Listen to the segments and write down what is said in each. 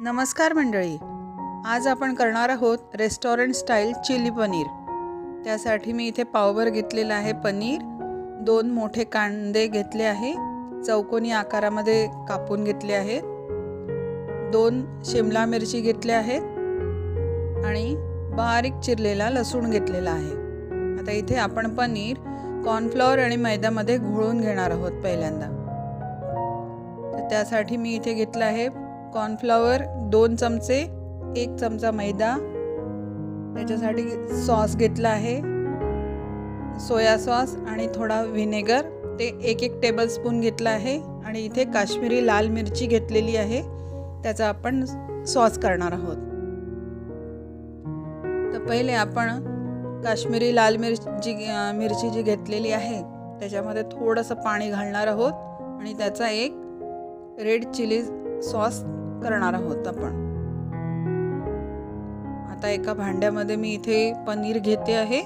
नमस्कार मंडळी, आज आपण करणार आहोत रेस्टॉरंट स्टाईल चिली पनीर। त्यासाठी मी इथे पावभर घेतलेला आहे पनीर, 2 मोठे कांदे घेतले आहे, चौकोनी आकारामध्ये कापून घेतले आहेत, 2 शिमला मिरची घेतल्या आहेत आणि बारीक चिरलेला लसूण घेतलेला आहे। आता इथे आपण पनीर कॉर्नफ्लॉवर आणि मैद्यामध्ये घोळून घेणार आहोत पहिल्यांदा। तर त्यासाठी मी इथे घेतला आहे कॉर्नफ्लॉवर 2 चमचे, 1 चमचा मैदा, त्याच्यासाठी सॉस घेतला आहे, सोया सॉस आणि थोडा व्हिनेगर, ते 1 टेबलस्पून घेतला आहे आणि इथे काश्मीरी लाल मिरची घेतलेली आहे, त्याचा आपण सॉस करणार आहोत। तर पहिले आपण काश्मीरी लाल मिरची जी घेतलेली आहे त्याच्यामध्ये थोडंसं पाणी घालणार आहोत आणि त्याचा एक रेड चिली सॉस करणार आहोत आपण। आता एका भांड्यामध्ये मी इथे पनीर घेते आहे।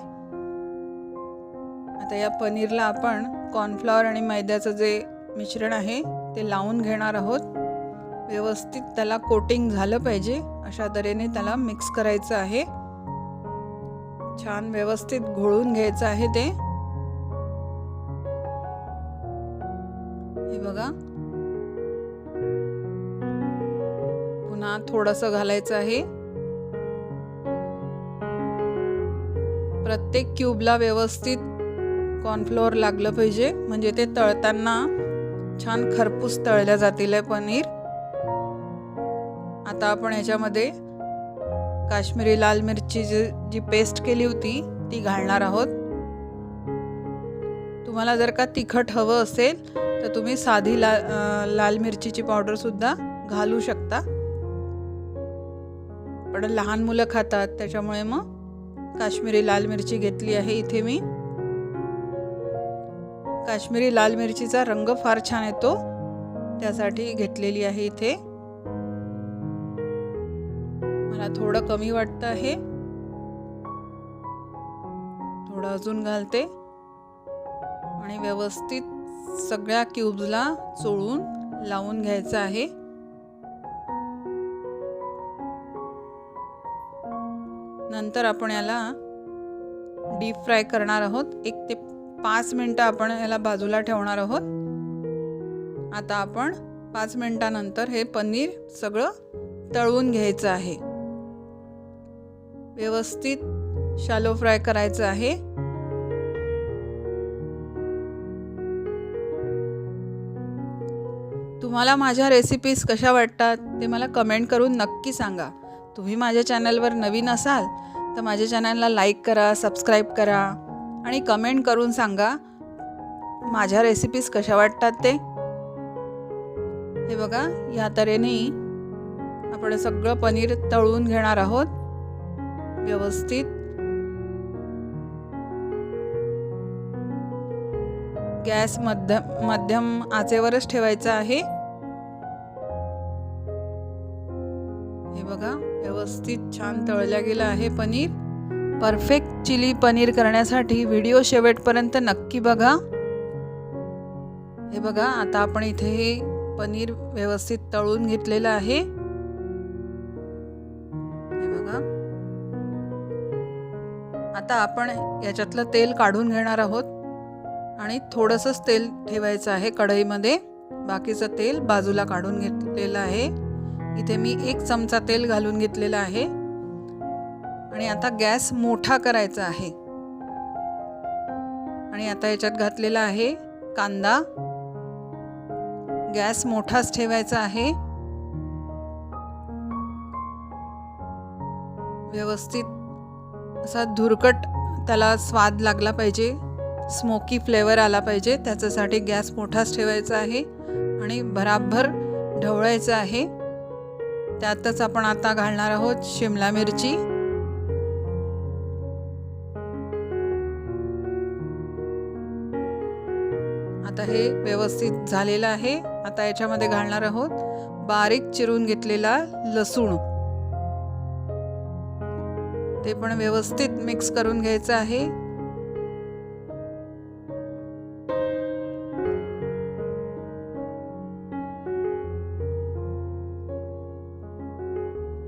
आता या पनीरला आपण कॉर्नफ्लॉवर आणि मैद्याचं जे मिश्रण आहे ते लावून घेणार आहोत। व्यवस्थित त्याला कोटिंग झालं पाहिजे अशा तऱ्हेने त्याला मिक्स करायचं आहे, छान व्यवस्थित घोळून घ्यायचं आहे ते। हे बघा, पुन्हा थोडंसं घालायचं आहे। प्रत्येक क्यूबला व्यवस्थित कॉर्नफ्लोअर लागलं पाहिजे, म्हणजे ते तळताना छान खरपूस तळल्या जातील हे पनीर। आता आपण याच्यामध्ये काश्मीरी लाल मिरची जी पेस्ट केली होती ती घालणार आहोत। तुम्हाला जर का तिखट हवं असेल तर तुम्ही साधी लाल मिरचीची पावडर सुद्धा घालू शकता, पण लहान मुलं खातात त्याच्यामुळे मग काश्मीरी लाल मिरची घेतली आहे इथे मी। काश्मीरी लाल मिरचीचा रंग फार छान येतो त्यासाठी घेतलेली आहे इथे। मला थोडं कमी वाटतं आहे, थोडं अजून घालते आणि व्यवस्थित सगळ्या क्यूब्सला चोळून लावून घ्यायचं आहे। नंतर आपण याला डीप फ्राय करणार आहोत, 1 ते 5 मिनिटं आपण याला बाजूला ठेवणार आहोत। आता आपण 5 मिनिटानंतर हे पनीर सगळं तळून घ्यायचं आहे, व्यवस्थित शॅलो फ्राय करायचं आहे। तुम्हाला माझ्या रेसिपीज कशा वाटतात ते मला कमेंट करून नक्की सांगा। तुम्ही माझ्या चॅनलवर नवीन असाल तर माझ्या चॅनलला लाईक करा, सबस्क्राईब करा आणि कमेंट करून सांगा माझ्या रेसिपीज कशा वाटतात ते। हे बघा, या तऱ्हेने आपण सगळं पनीर तळून घेणार आहोत व्यवस्थित। गॅस मध्यम आचेवरच ठेवायचा आहे। हे बघा, व्यवस्थित छान तळल्या गेलं आहे पनीर। परफेक्ट चिली पनीर करण्यासाठी व्हिडिओ शेवटपर्यंत नक्की बघा। हे बघा, आता आपण इथे हे पनीर व्यवस्थित तळून घेतलेलं आहे। हे बघा, आता आपण याच्यातलं तेल काढून घेणार आहोत आणि थोडंसंच तेल ठेवायचं आहे कढईमध्ये, बाकीचं तेल बाजूला काढून घेतलेलं आहे। इथे मी 1 चमचा तेल घालून घेतलेला आहे आणि आता गॅस मोठा करायचा आहे आणि आता याच्यात घातलेला आहे कांदा। गॅस मोठाच ठेवायचा आहे, व्यवस्थित असा धुरकट त्याला स्वाद लागला पाहिजे, स्मोकी फ्लेवर आला पाहिजे, त्याच्यासाठी गॅस मोठाच ठेवायचा आहे आणि भराभर ढवळायचं आहे। त्यातच आपण आता घालणार आहोत शिमला मिरची। आता हे व्यवस्थित झालेलं आहे। आता याच्यामध्ये घालणार आहोत बारीक चिरून घेतलेला लसूण, ते पण व्यवस्थित मिक्स करून घ्यायचं आहे।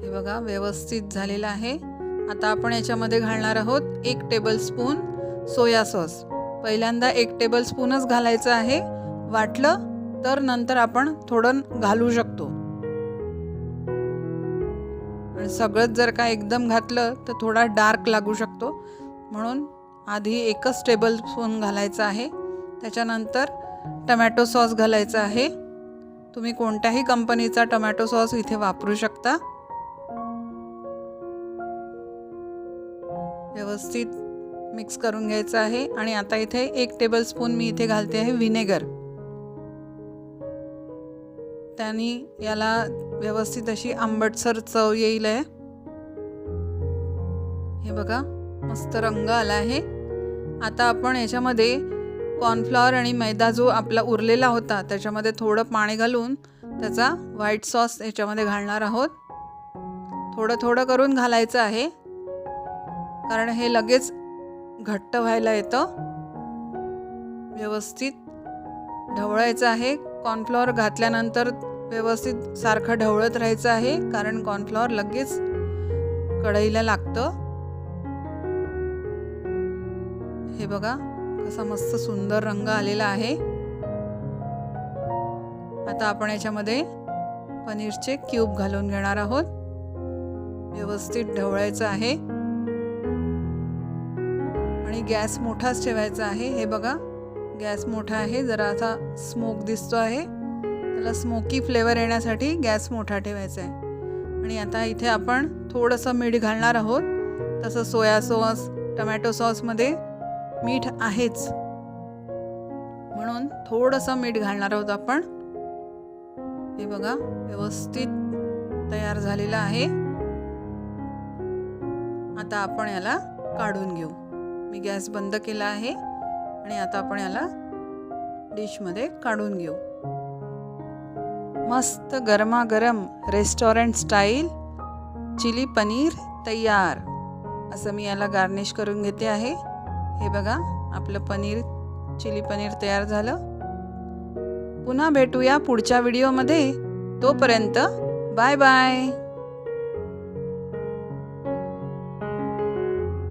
हे बघा व्यवस्थित झालेलं आहे. आता आपण याच्यामध्ये घालणार आहोत 1 टेबलस्पून सोया सॉस. पहिल्यांदा 1 टेबलस्पूनच घालायचं आहे. वाटलं तर नंतर आपण थोडं घालू शकतो. आणि सगळंच जर का एकदम घातलं तर थोडा डार्क लागू शकतो, म्हणून आधी 1च टेबलस्पून घालायचं आहे. त्याच्यानंतर टमॅटो सॉस घालायचा आहे. तुम्ही कोणत्याही कंपनीचा टमॅटो सॉस इथे वापरू शकता. व्यवस्थित मिक्स करून घ्यायचं आहे. आणि आता इथे 1 टेबलस्पून मी इथे घालते आहे व्हिनेगर. त्याने याला व्यवस्थित अशी आंबटसर चव येईल आहे. हे बघा मस्त रंग आला आहे. आता आपण याच्यामध्ये कॉर्नफ्लॉवर आणि मैदा जो आपला उरलेला होता त्याच्यामध्ये थोडं पाणी घालून त्याचा व्हाईट सॉस याच्यामध्ये घालणार आहोत. थोडं थोडं करून घालायचं आहे, कारण हे लगेच घट्ट व्हायला येतं. व्यवस्थित ढवळायचं आहे. कॉर्नफ्लॉवर घातल्यानंतर व्यवस्थित सारखं ढवळत राहायचं आहे, कारण कॉर्नफ्लॉवर लगेच कढईला लागतं. हे बघा कसा मस्त सुंदर रंग आलेला आहे. आता आपण याच्यामध्ये पनीरचे क्यूब घालून घेणार आहोत. व्यवस्थित ढवळायचं आहे आणि गॅस मोठाच ठेवायचा आहे. हे बघा गॅस मोठा आहे. जरा असा स्मोक दिसतो आहे, त्याला स्मोकी फ्लेवर येण्यासाठी गॅस मोठा ठेवायचा आहे. आणि आता इथे आपण थोडंसं मीठ घालणार आहोत. तसं सोया सॉस टमॅटो सॉसमध्ये मीठ आहेच, म्हणून थोडंसं मीठ घालणार आहोत आपण. हे बघा व्यवस्थित तयार झालेलं आहे. आता आपण याला काढून घेऊ. मी गॅस बंद केला आहे आणि आता आपण याला डिशमध्ये काढून घेऊ. मस्त गरमागरम रेस्टॉरंट स्टाईल चिली पनीर तयार. असं मी याला गार्निश करून घेते आहे. हे बघा आपलं चिली पनीर तयार झालं. पुन्हा भेटूया पुढच्या व्हिडिओमध्ये. तोपर्यंत बाय बाय.